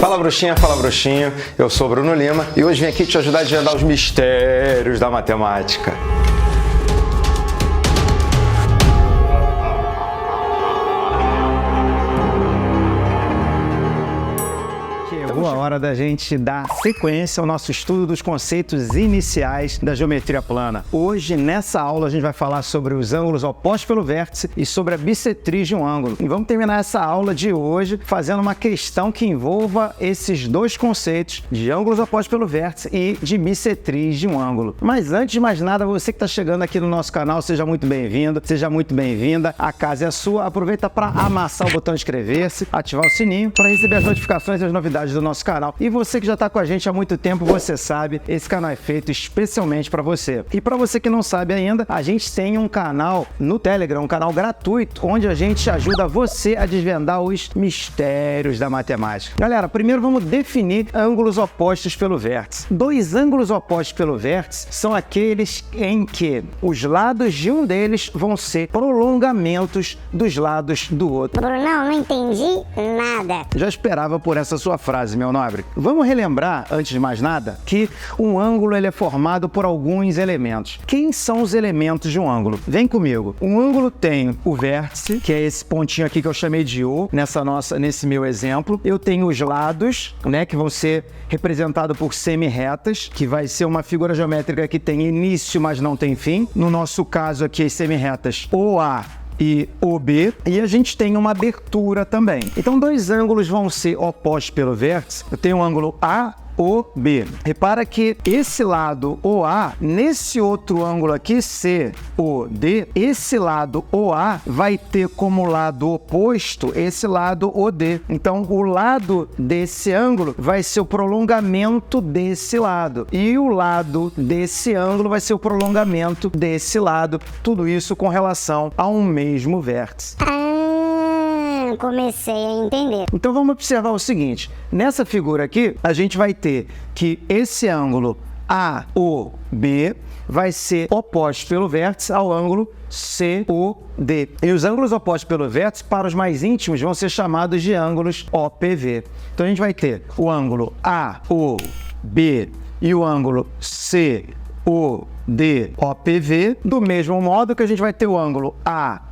Fala bruxinho, eu sou o Bruno Lima e hoje vim aqui te ajudar a desvendar os mistérios da matemática. Chegou a hora da gente dar sequência ao nosso estudo dos conceitos iniciais da geometria plana. Hoje, nessa aula, a gente vai falar sobre os ângulos opostos pelo vértice e sobre a bissetriz de um ângulo. E vamos terminar essa aula de hoje fazendo uma questão que envolva esses dois conceitos de ângulos opostos pelo vértice e de bissetriz de um ângulo. Mas antes de mais nada, você que está chegando aqui no nosso canal, seja muito bem-vindo, seja muito bem-vinda. A casa é sua. Aproveita para amassar o botão inscrever-se, ativar o sininho para receber as notificações e as novidades do nosso canal. E você que já está com a gente há muito tempo, você sabe, esse canal é feito especialmente para você. E para você que não sabe ainda, a gente tem um canal no Telegram, um canal gratuito, onde a gente ajuda você a desvendar os mistérios da matemática. Galera, primeiro vamos definir ângulos opostos pelo vértice. Dois ângulos opostos pelo vértice são aqueles em que os lados de um deles vão ser prolongamentos dos lados do outro. Brunão, não entendi nada. Já esperava por essa sua frase, meu nobre. Vamos relembrar, antes de mais nada, que um ângulo ele é formado por alguns elementos. Quem são os elementos de um ângulo? Vem comigo. Um ângulo tem o vértice, que é esse pontinho aqui que eu chamei de O, nesse meu exemplo. Eu tenho os lados, né, que vão ser representados por semi-retas, que vai ser uma figura geométrica que tem início, mas não tem fim. No nosso caso aqui, as semi-retas OA e OB, e a gente tem uma abertura também. Então, dois ângulos vão ser opostos pelo vértice. Eu tenho um ângulo AOB. Repara que esse lado OA, nesse outro ângulo aqui, COD, esse lado OA vai ter como lado oposto esse lado OD. Então, o lado desse ângulo vai ser o prolongamento desse lado. E o lado desse ângulo vai ser o prolongamento desse lado. Tudo isso com relação a um mesmo vértice. Comecei a entender. Então vamos observar o seguinte, nessa figura aqui a gente vai ter que esse ângulo AOB vai ser oposto pelo vértice ao ângulo COD. E os ângulos opostos pelo vértice, para os mais íntimos, vão ser chamados de ângulos OPV. Então a gente vai ter o ângulo AOB e o ângulo COD OPV, do mesmo modo que a gente vai ter o ângulo AOC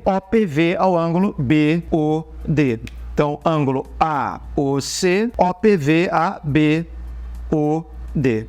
OPV ao ângulo BOD. Então, ângulo AOC OPV a BOD.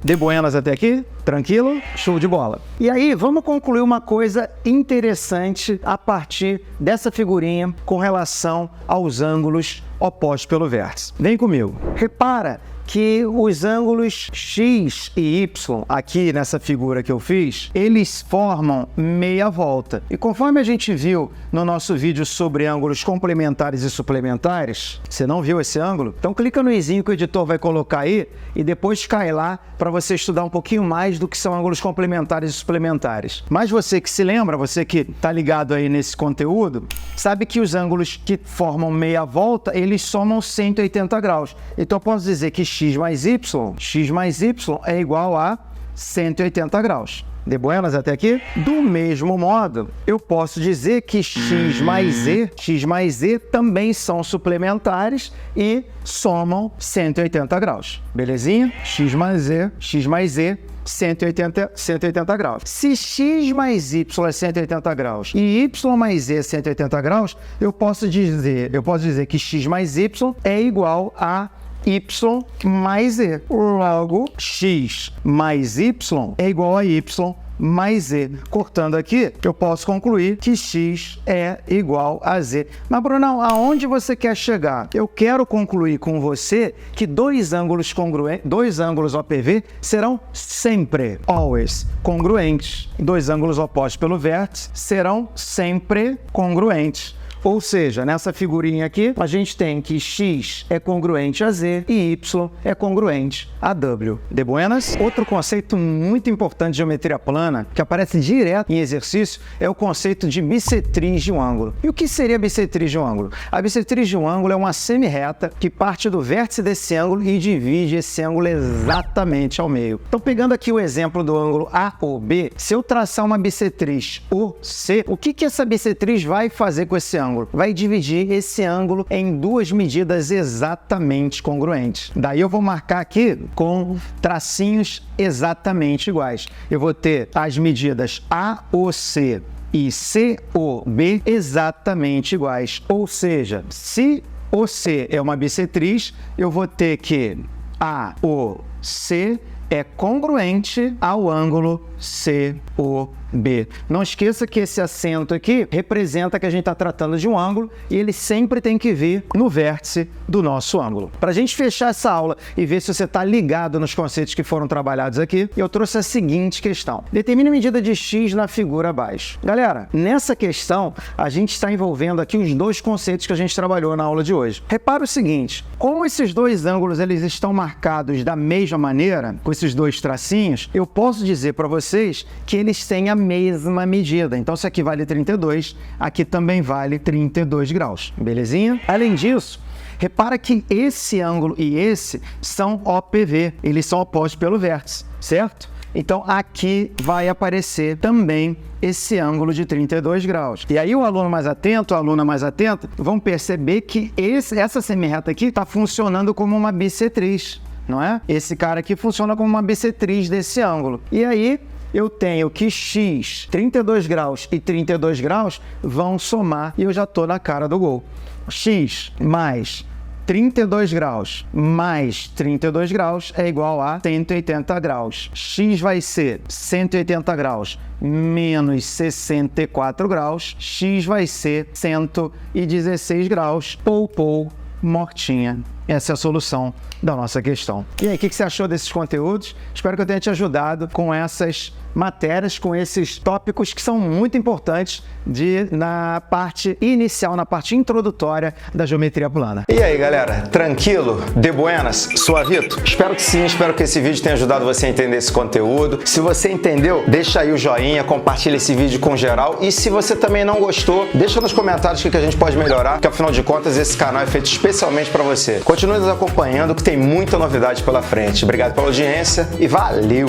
De buenas até aqui? Tranquilo? Show de bola. E aí, vamos concluir uma coisa interessante a partir dessa figurinha com relação aos ângulos opostos pelo vértice. Vem comigo. Repara que os ângulos X e Y, aqui nessa figura que eu fiz, eles formam meia volta. E conforme a gente viu no nosso vídeo sobre ângulos complementares e suplementares, você não viu esse ângulo? Então clica no izinho que o editor vai colocar aí e depois cai lá para você estudar um pouquinho mais do que são ângulos complementares e suplementares. Mas você que se lembra, você que está ligado aí nesse conteúdo, sabe que os ângulos que formam meia volta, eles somam 180 graus. Então eu posso dizer que x mais y é igual a 180 graus. De buenas até aqui? Do mesmo modo, eu posso dizer que x mais e também são suplementares e somam 180 graus. Belezinha? x mais e 180 graus. Se x mais y é 180 graus e y mais e é 180 graus, eu posso dizer que x mais y é igual a y mais e. Logo, x mais y é igual a y mais e. Cortando aqui, eu posso concluir que x é igual a z. Mas, Brunão, aonde você quer chegar? Eu quero concluir com você que dois ângulos OPV serão sempre, always, congruentes. Dois ângulos opostos pelo vértice serão sempre congruentes. Ou seja, nessa figurinha aqui, a gente tem que x é congruente a z e y é congruente a w. De buenas? Outro conceito muito importante de geometria plana, que aparece direto em exercício, é o conceito de bissetriz de um ângulo. E o que seria a bissetriz de um ângulo? A bissetriz de um ângulo é uma semi-reta que parte do vértice desse ângulo e divide esse ângulo exatamente ao meio. Então, pegando aqui o exemplo do ângulo AOB, se eu traçar uma bissetriz OC, o que essa bissetriz vai fazer com esse ângulo? ângulo? Vai dividir esse ângulo em duas medidas exatamente congruentes. Daí eu vou marcar aqui com tracinhos exatamente iguais. Eu vou ter as medidas AOC e COB exatamente iguais. Ou seja, se OC é uma bissetriz, eu vou ter que AOC é congruente ao ângulo COB. Não esqueça que esse acento aqui representa que a gente está tratando de um ângulo e ele sempre tem que vir no vértice do nosso ângulo. Para a gente fechar essa aula e ver se você está ligado nos conceitos que foram trabalhados aqui, eu trouxe a seguinte questão. Determine a medida de x na figura abaixo. Galera, nessa questão, a gente está envolvendo aqui os dois conceitos que a gente trabalhou na aula de hoje. Repara o seguinte, como esses dois ângulos eles estão marcados da mesma maneira, com esses dois tracinhos, eu posso dizer para vocês que eles têm a mesma medida. Então, se aqui vale 32, aqui também vale 32 graus. Belezinha? Além disso, repara que esse ângulo e esse são OPV. Eles são opostos pelo vértice, certo? Então, aqui vai aparecer também esse ângulo de 32 graus. E aí o aluno mais atento, a aluna mais atenta, vão perceber que essa semirreta aqui está funcionando como uma bissetriz, não é? Esse cara aqui funciona como uma bissetriz desse ângulo. E aí, eu tenho que x, 32 graus e 32 graus vão somar e eu já estou na cara do gol. X mais 32 graus mais 32 graus é igual a 180 graus. X vai ser 180 graus menos 64 graus. X vai ser 116 graus. Pou, mortinha. Essa é a solução da nossa questão. E aí, o que você achou desses conteúdos? Espero que eu tenha te ajudado com essas matérias, com esses tópicos que são muito importantes na parte inicial, na parte introdutória da geometria plana. E aí, galera? Tranquilo? De buenas? Suavito? Espero que sim, espero que esse vídeo tenha ajudado você a entender esse conteúdo. Se você entendeu, deixa aí o joinha, compartilha esse vídeo com geral. E se você também não gostou, deixa nos comentários o que a gente pode melhorar, porque afinal de contas esse canal é feito especialmente para você. Continue nos acompanhando que tem muita novidade pela frente. Obrigado pela audiência e valeu!